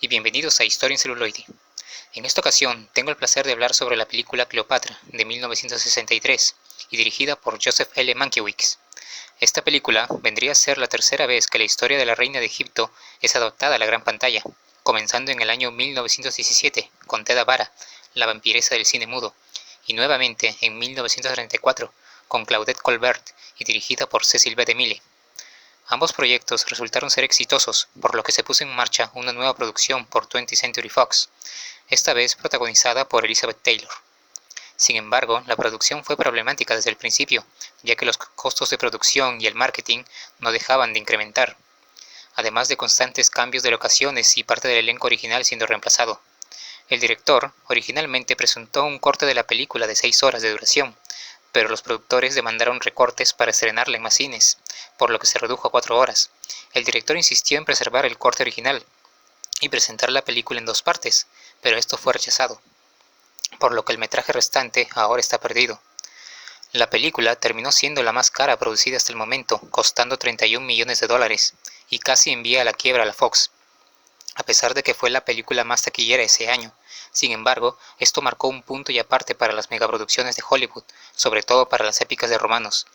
y bienvenidos a Historia en Celuloide. En esta ocasión tengo el placer de hablar sobre la película Cleopatra de 1963 y dirigida por Joseph L. Mankiewicz. Esta película vendría a ser la tercera vez que la historia de la reina de Egipto es adaptada a la gran pantalla, comenzando en el año 1917 con Theda Bara, la vampiresa del cine mudo, y nuevamente en 1934 con Claudette Colbert y dirigida por Cecil B. DeMille. Ambos proyectos resultaron ser exitosos, por lo que se puso en marcha una nueva producción por 20th Century Fox, esta vez protagonizada por Elizabeth Taylor. Sin embargo, la producción fue problemática desde el principio, ya que los costos de producción y el marketing no dejaban de incrementar, además de constantes cambios de locaciones y parte del elenco original siendo reemplazado. El director originalmente presentó un corte de la película de 6 horas de duración, pero los productores demandaron recortes para estrenarla en más cines, por lo que se redujo a 4 horas. El director insistió en preservar el corte original y presentar la película en 2 partes, pero esto fue rechazado, por lo que el metraje restante ahora está perdido. La película terminó siendo la más cara producida hasta el momento, costando $31 millones, y casi envía a la quiebra a la Fox, a pesar de que fue la película más taquillera ese año. Sin embargo, esto marcó un punto y aparte para las megaproducciones de Hollywood, sobre todo para las épicas de romanos,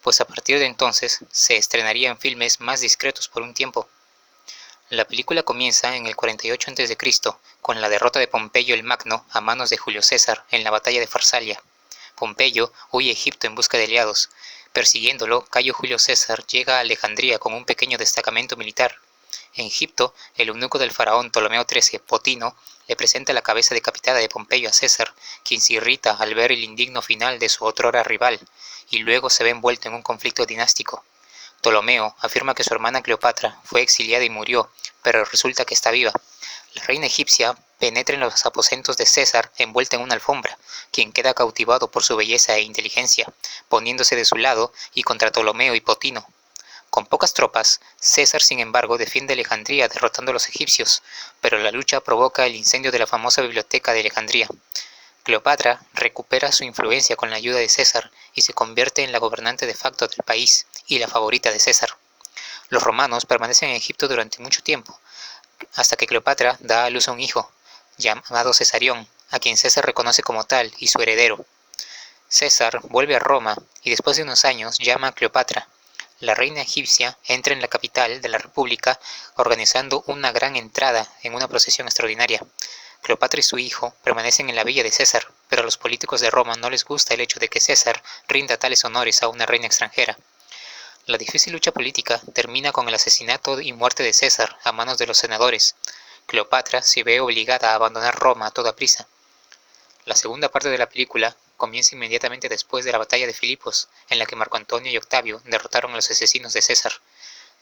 pues a partir de entonces se estrenarían filmes más discretos por un tiempo. La película comienza en el 48 a.C., con la derrota de Pompeyo el Magno a manos de Julio César en la batalla de Farsalia. Pompeyo huye a Egipto en busca de aliados. Persiguiéndolo, Cayo Julio César llega a Alejandría con un pequeño destacamento militar. En Egipto, el eunuco del faraón Ptolomeo XIII, Potino, le presenta la cabeza decapitada de Pompeyo a César, quien se irrita al ver el indigno final de su otrora rival, y luego se ve envuelto en un conflicto dinástico. Ptolomeo afirma que su hermana Cleopatra fue exiliada y murió, pero resulta que está viva. La reina egipcia penetra en los aposentos de César envuelta en una alfombra, quien queda cautivado por su belleza e inteligencia, poniéndose de su lado y contra Ptolomeo y Potino. Con pocas tropas, César sin embargo defiende Alejandría derrotando a los egipcios, pero la lucha provoca el incendio de la famosa biblioteca de Alejandría. Cleopatra recupera su influencia con la ayuda de César y se convierte en la gobernante de facto del país y la favorita de César. Los romanos permanecen en Egipto durante mucho tiempo, hasta que Cleopatra da a luz a un hijo, llamado Cesarión, a quien César reconoce como tal y su heredero. César vuelve a Roma y después de unos años llama a Cleopatra. La reina egipcia entra en la capital de la República organizando una gran entrada en una procesión extraordinaria. Cleopatra y su hijo permanecen en la villa de César, pero a los políticos de Roma no les gusta el hecho de que César rinda tales honores a una reina extranjera. La difícil lucha política termina con el asesinato y muerte de César a manos de los senadores. Cleopatra se ve obligada a abandonar Roma a toda prisa. La segunda parte de la película comienza inmediatamente después de la batalla de Filipos, en la que Marco Antonio y Octavio derrotaron a los asesinos de César.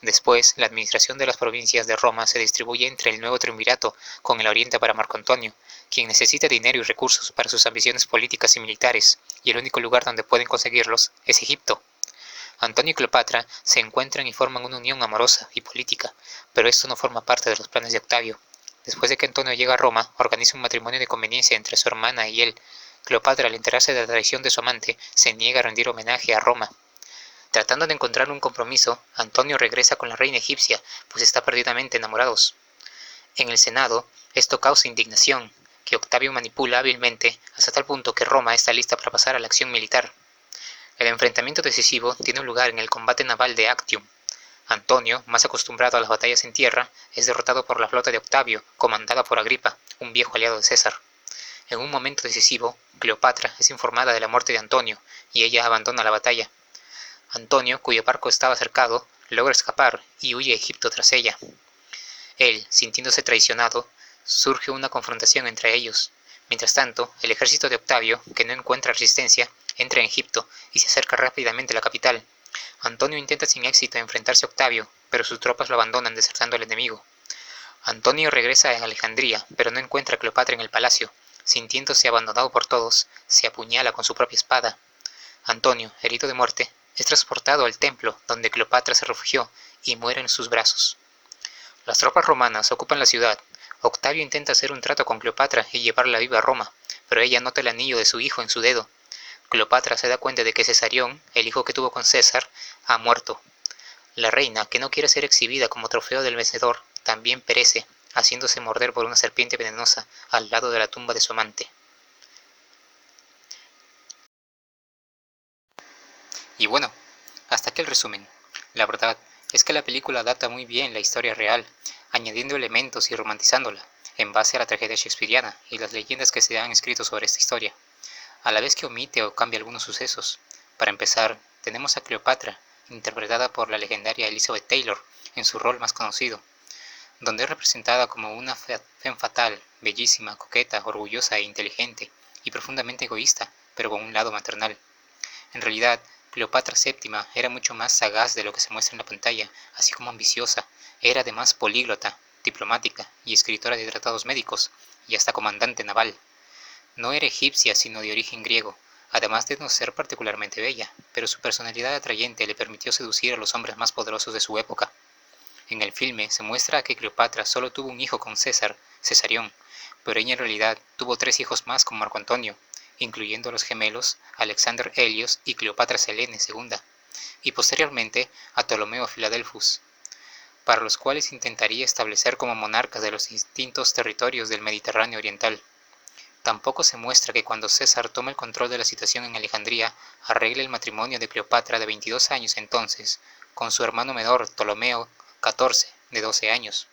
Después, la administración de las provincias de Roma se distribuye entre el nuevo triunvirato, con el oriente para Marco Antonio, quien necesita dinero y recursos para sus ambiciones políticas y militares, y el único lugar donde pueden conseguirlos es Egipto. Antonio y Cleopatra se encuentran y forman una unión amorosa y política, pero esto no forma parte de los planes de Octavio. Después de que Antonio llega a Roma, organiza un matrimonio de conveniencia entre su hermana y él. Cleopatra, al enterarse de la traición de su amante, se niega a rendir homenaje a Roma. Tratando de encontrar un compromiso, Antonio regresa con la reina egipcia, pues está perdidamente enamorados. En el Senado, esto causa indignación, que Octavio manipula hábilmente hasta tal punto que Roma está lista para pasar a la acción militar. El enfrentamiento decisivo tiene lugar en el combate naval de Actium. Antonio, más acostumbrado a las batallas en tierra, es derrotado por la flota de Octavio, comandada por Agripa, un viejo aliado de César. En un momento decisivo, Cleopatra es informada de la muerte de Antonio, y ella abandona la batalla. Antonio, cuyo barco estaba cercado, logra escapar y huye a Egipto tras ella. Él, sintiéndose traicionado, surge una confrontación entre ellos. Mientras tanto, el ejército de Octavio, que no encuentra resistencia, entra en Egipto y se acerca rápidamente a la capital. Antonio intenta sin éxito enfrentarse a Octavio, pero sus tropas lo abandonan desertando al enemigo. Antonio regresa a Alejandría, pero no encuentra a Cleopatra en el palacio. Sintiéndose abandonado por todos, se apuñala con su propia espada. Antonio, herido de muerte, es transportado al templo donde Cleopatra se refugió y muere en sus brazos. Las tropas romanas ocupan la ciudad. Octavio intenta hacer un trato con Cleopatra y llevarla viva a Roma, pero ella nota el anillo de su hijo en su dedo. Cleopatra se da cuenta de que Cesarión, el hijo que tuvo con César, ha muerto. La reina, que no quiere ser exhibida como trofeo del vencedor, también perece, haciéndose morder por una serpiente venenosa al lado de la tumba de su amante. Y bueno, hasta aquí el resumen. La verdad es que la película adapta muy bien la historia real, añadiendo elementos y romantizándola, en base a la tragedia shakespeariana y las leyendas que se han escrito sobre esta historia, a la vez que omite o cambia algunos sucesos. Para empezar, tenemos a Cleopatra, interpretada por la legendaria Elizabeth Taylor, en su rol más conocido, donde es representada como una femme fatal, bellísima, coqueta, orgullosa e inteligente, y profundamente egoísta, pero con un lado maternal. En realidad, Cleopatra VII era mucho más sagaz de lo que se muestra en la pantalla, así como ambiciosa. Era además políglota, diplomática y escritora de tratados médicos, y hasta comandante naval. No era egipcia, sino de origen griego, además de no ser particularmente bella, pero su personalidad atrayente le permitió seducir a los hombres más poderosos de su época. En el filme se muestra que Cleopatra solo tuvo un hijo con César, Cesarión, pero ella en realidad tuvo 3 hijos más con Marco Antonio, incluyendo a los gemelos Alexander Helios y Cleopatra Selene II, y posteriormente a Ptolomeo Filadelfus, para los cuales intentaría establecer como monarcas de los distintos territorios del Mediterráneo oriental. Tampoco se muestra que cuando César toma el control de la situación en Alejandría, arregle el matrimonio de Cleopatra de 22 años entonces, con su hermano menor Ptolomeo XIV, de 12 años,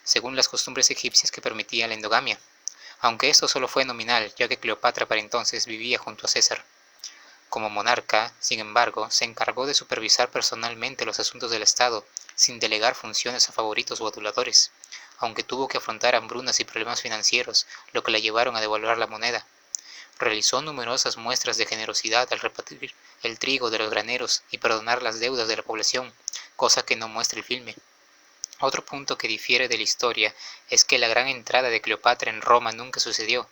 según las costumbres egipcias que permitían la endogamia, aunque esto solo fue nominal, ya que Cleopatra para entonces vivía junto a César. Como monarca, sin embargo, se encargó de supervisar personalmente los asuntos del Estado, sin delegar funciones a favoritos o aduladores, aunque tuvo que afrontar hambrunas y problemas financieros, lo que la llevaron a devaluar la moneda. Realizó numerosas muestras de generosidad al repartir el trigo de los graneros y perdonar las deudas de la población, cosa que no muestra el filme. Otro punto que difiere de la historia es que la gran entrada de Cleopatra en Roma nunca sucedió.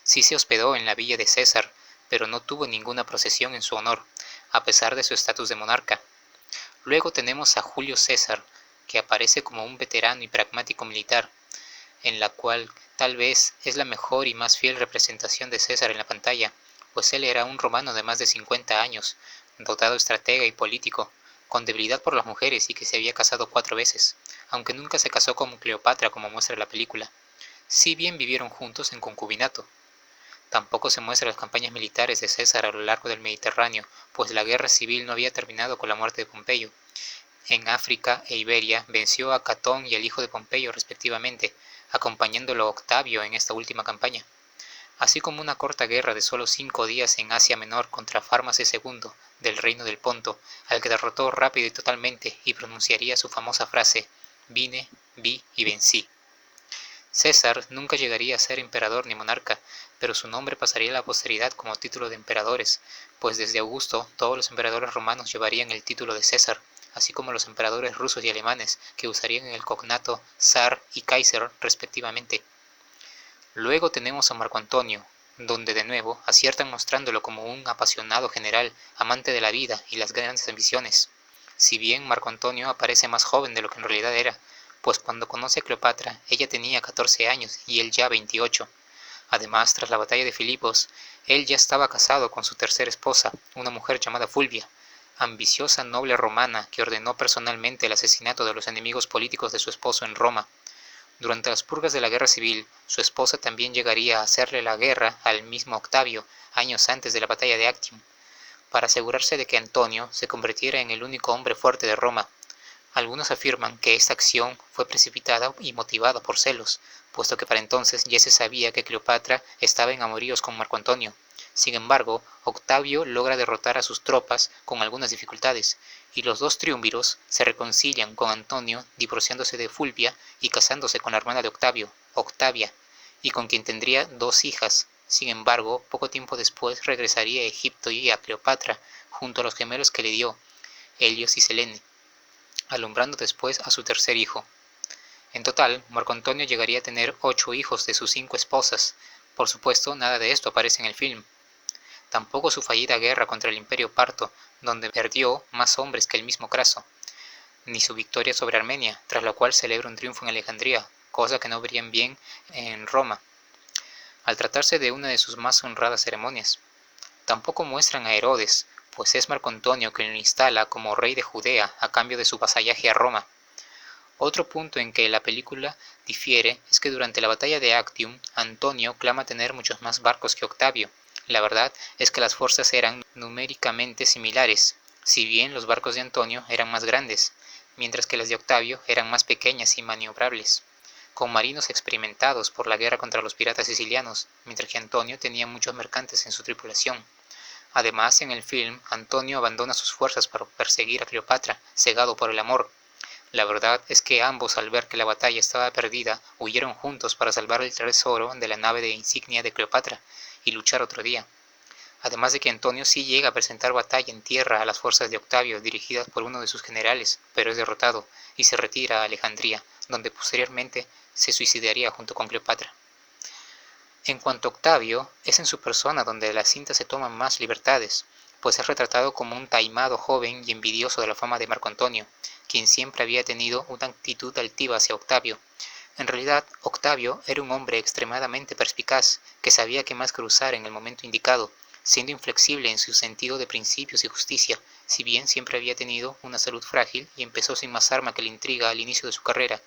Sí se hospedó en la villa de César, pero no tuvo ninguna procesión en su honor, a pesar de su estatus de monarca. Luego tenemos a Julio César, que aparece como un veterano y pragmático militar, en la cual tal vez es la mejor y más fiel representación de César en la pantalla, pues él era un romano de más de 50 años, dotado estratega y político, con debilidad por las mujeres y que se había casado 4 veces, aunque nunca se casó con Cleopatra como muestra la película. Si bien vivieron juntos en concubinato. Tampoco se muestran las campañas militares de César a lo largo del Mediterráneo, pues la guerra civil no había terminado con la muerte de Pompeyo. En África e Iberia venció a Catón y al hijo de Pompeyo respectivamente, acompañándolo a Octavio en esta última campaña, así como una corta guerra de solo 5 días en Asia Menor contra Fármace II del reino del Ponto, al que derrotó rápido y totalmente y pronunciaría su famosa frase: vine, vi y vencí. César nunca llegaría a ser emperador ni monarca, pero su nombre pasaría a la posteridad como título de emperadores, pues desde Augusto todos los emperadores romanos llevarían el título de César, así como los emperadores rusos y alemanes, que usarían el cognato zar y kaiser respectivamente. Luego tenemos a Marco Antonio, donde de nuevo aciertan mostrándolo como un apasionado general, amante de la vida y las grandes ambiciones. Si bien Marco Antonio aparece más joven de lo que en realidad era, pues cuando conoce a Cleopatra ella tenía 14 años y él ya 28. Además, tras la batalla de Filipos, él ya estaba casado con su tercera esposa, una mujer llamada Fulvia, ambiciosa noble romana que ordenó personalmente el asesinato de los enemigos políticos de su esposo en Roma. Durante las purgas de la guerra civil, su esposa también llegaría a hacerle la guerra al mismo Octavio, años antes de la batalla de Actium, para asegurarse de que Antonio se convirtiera en el único hombre fuerte de Roma. Algunos afirman que esta acción fue precipitada y motivada por celos, puesto que para entonces ya se sabía que Cleopatra estaba en amoríos con Marco Antonio. Sin embargo, Octavio logra derrotar a sus tropas con algunas dificultades, y los dos triunviros se reconcilian con Antonio divorciándose de Fulvia y casándose con la hermana de Octavio, Octavia, y con quien tendría 2 hijas. Sin embargo, poco tiempo después regresaría a Egipto y a Cleopatra, junto a los gemelos que le dio, Helios y Selene, alumbrando después a su tercer hijo. En total, Marco Antonio llegaría a tener 8 hijos de sus 5 esposas. Por supuesto, nada de esto aparece en el film. Tampoco su fallida guerra contra el Imperio Parto, donde perdió más hombres que el mismo Craso, ni su victoria sobre Armenia, tras la cual celebra un triunfo en Alejandría, cosa que no verían bien en Roma, al tratarse de una de sus más honradas ceremonias. Tampoco muestran a Herodes, pues es Marco Antonio quien lo instala como rey de Judea a cambio de su vasallaje a Roma. Otro punto en que la película difiere es que durante la batalla de Actium, Antonio clama tener muchos más barcos que Octavio. La verdad es que las fuerzas eran numéricamente similares, si bien los barcos de Antonio eran más grandes, mientras que las de Octavio eran más pequeñas y maniobrables, con marinos experimentados por la guerra contra los piratas sicilianos, mientras que Antonio tenía muchos mercantes en su tripulación. Además, en el film, Antonio abandona sus fuerzas para perseguir a Cleopatra, cegado por el amor. La verdad es que ambos, al ver que la batalla estaba perdida, huyeron juntos para salvar el tesoro de la nave de insignia de Cleopatra y luchar otro día. Además de que Antonio sí llega a presentar batalla en tierra a las fuerzas de Octavio dirigidas por uno de sus generales, pero es derrotado y se retira a Alejandría, donde posteriormente se suicidaría junto con Cleopatra. En cuanto a Octavio, es en su persona donde la cinta se toma más libertades, pues es retratado como un taimado joven y envidioso de la fama de Marco Antonio, quien siempre había tenido una actitud altiva hacia Octavio. En realidad, Octavio era un hombre extremadamente perspicaz, que sabía qué más cruzar en el momento indicado, siendo inflexible en su sentido de principios y justicia, si bien siempre había tenido una salud frágil y empezó sin más arma que la intriga al inicio de su carrera,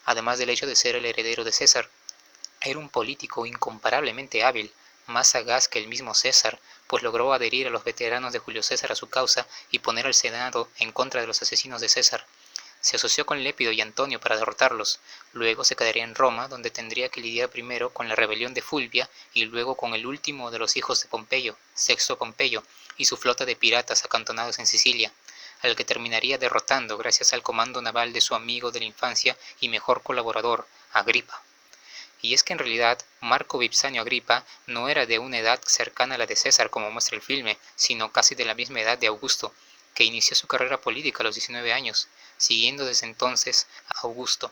además del hecho de ser el heredero de César. Era un político incomparablemente hábil, más sagaz que el mismo César, pues logró adherir a los veteranos de Julio César a su causa y poner al Senado en contra de los asesinos de César. Se asoció con Lépido y Antonio para derrotarlos, luego se quedaría en Roma, donde tendría que lidiar primero con la rebelión de Fulvia y luego con el último de los hijos de Pompeyo, Sexto Pompeyo, y su flota de piratas acantonados en Sicilia, al que terminaría derrotando gracias al comando naval de su amigo de la infancia y mejor colaborador, Agripa. Y es que en realidad Marco Vipsanio Agripa no era de una edad cercana a la de César como muestra el filme, sino casi de la misma edad de Augusto, que inició su carrera política a los 19 años, siguiendo desde entonces a Augusto.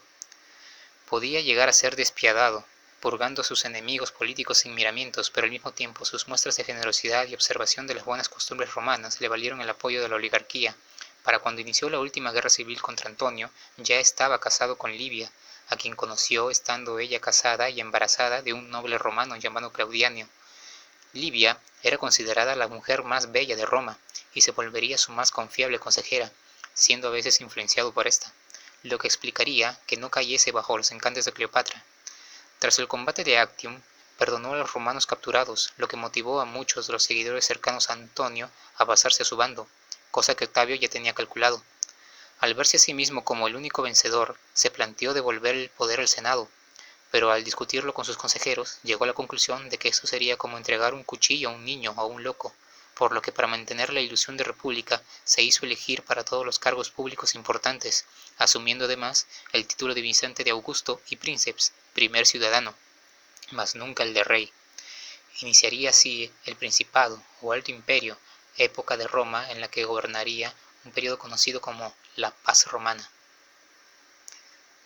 Podía llegar a ser despiadado, purgando a sus enemigos políticos sin miramientos, pero al mismo tiempo sus muestras de generosidad y observación de las buenas costumbres romanas le valieron el apoyo de la oligarquía. Para cuando inició la última guerra civil contra Antonio, ya estaba casado con Livia, a quien conoció estando ella casada y embarazada de un noble romano llamado Claudiano. Livia era considerada la mujer más bella de Roma y se volvería su más confiable consejera, siendo a veces influenciado por esta, lo que explicaría que no cayese bajo los encantos de Cleopatra. Tras el combate de Actium, perdonó a los romanos capturados, lo que motivó a muchos de los seguidores cercanos a Antonio a pasarse a su bando, cosa que Octavio ya tenía calculado. Al verse a sí mismo como el único vencedor, se planteó devolver el poder al Senado, pero al discutirlo con sus consejeros, llegó a la conclusión de que esto sería como entregar un cuchillo a un niño o a un loco, por lo que para mantener la ilusión de república se hizo elegir para todos los cargos públicos importantes, asumiendo además el título de Vicente de Augusto y Princeps, primer ciudadano, mas nunca el de rey. Iniciaría así el Principado o Alto Imperio, época de Roma en la que gobernaría un periodo conocido como la Paz Romana.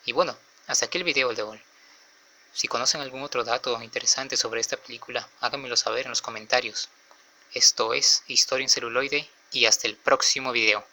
Y bueno, hasta aquí el video de hoy. Si conocen algún otro dato interesante sobre esta película, háganmelo saber en los comentarios. Esto es Historia en Celuloide y hasta el próximo video.